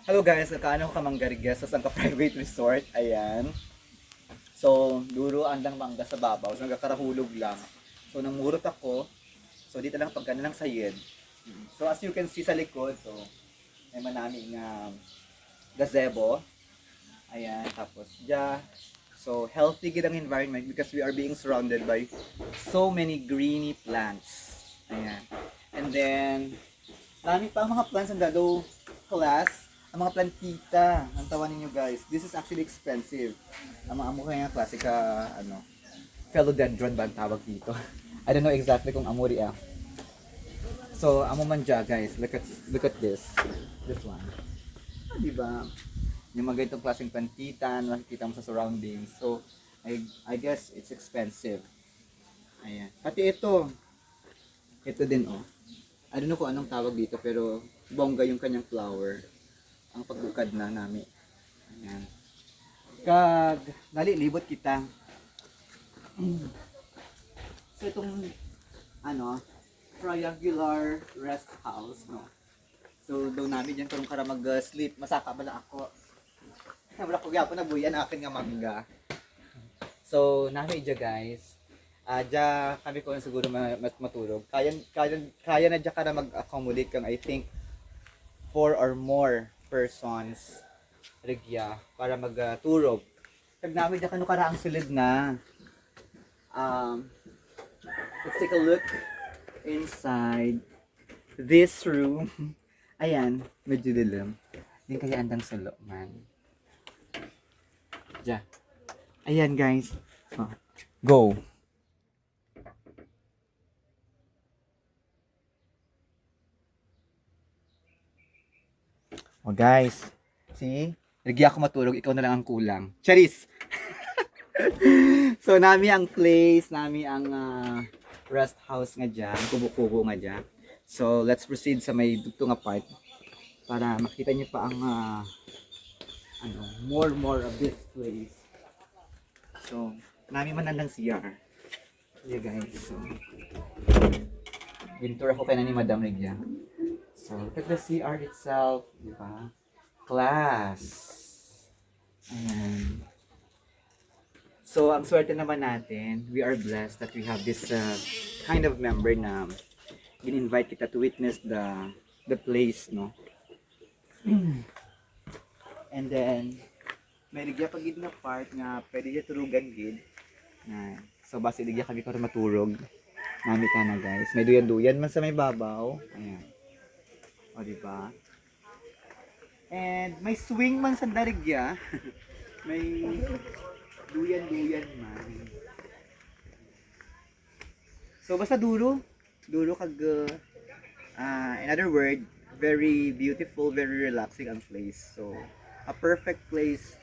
Hello guys, nakaano ka manggarigas sa ka private resort. Ayan. So, duro andang mangga sa babaw. So, nagkakarahulog lang. So, namurot ako. So, dito lang pagkano lang sayid. So, as you can see sa likod, so, may manaming gazebo. Ayan. Tapos, so, healthy gid ang environment because we are being surrounded by so many greeny plants. Ayan. And then, dami pa ang mga plants ang dado class. Ang mga plantita, ang tawa ninyo guys. This is actually expensive. Ang mga amo kaya klase ka, philodendron ba ang tawag dito? I don't know exactly kung amuri ah. So, amo man dya guys. Look at this. This one. Diba? Yung mga ganitong klaseng plantita, makikita mo sa surroundings. So, I guess it's expensive. Ayan. Pati ito. Ito din oh. I don't know kung anong tawag dito pero bongga yung kanyang flower. Ang pagbukad na namin. Ayan. Kag nalilibot kita. So itong triangular rest house, no. So daw namin diyan karong kara mag-sleep, masaka ba na ako. Wala ko gyapon na buyan akin nga mangga. So namin dyan guys. Dya kami ko siguro matulog. Kaya na dya ka na mag-accommodate kang I think 4 or more persons rigya para magturog. Kag namin dyan kanu karaang silid na. Let's take a look inside this room. Ayan, medyo dilim. Hindi kaya andang salo man. Dyan. Ayan guys. Oh. Go. Oh guys, see? Lagi ako matulog, ikaw na lang ang kulang. Charis! So nami ang place, nami ang rest house nga dyan, kubo-kubo nga dyan. So let's proceed sa may dugto nga part para makita niyo pa ang more of this place. So nami man ang CR. Yeah guys, so gintour ako kay ni Madam Rigya. So, look at the CR itself, di ba? Class. Ayan. So, ang swerte naman natin, we are blessed that we have this kind of member na in-invite kita to witness the place, no? And then, may ligya pagid na part nga pwede niya turugan gid. So, basi ligya kami para maturog. Nami ka na guys. May duyan-duyan man sa may babaw. Ayan. O, diba? And may swing man sa darigya. May duyan-duyan man. So, basta duro. Duro kag, in other word, very beautiful, very relaxing ang place. So, a perfect place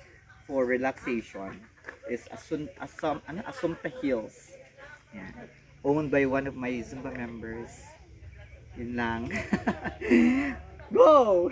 for relaxation is Assumpta Hills. Yan. Owned by one of my Zumba members. Yun lang. Go!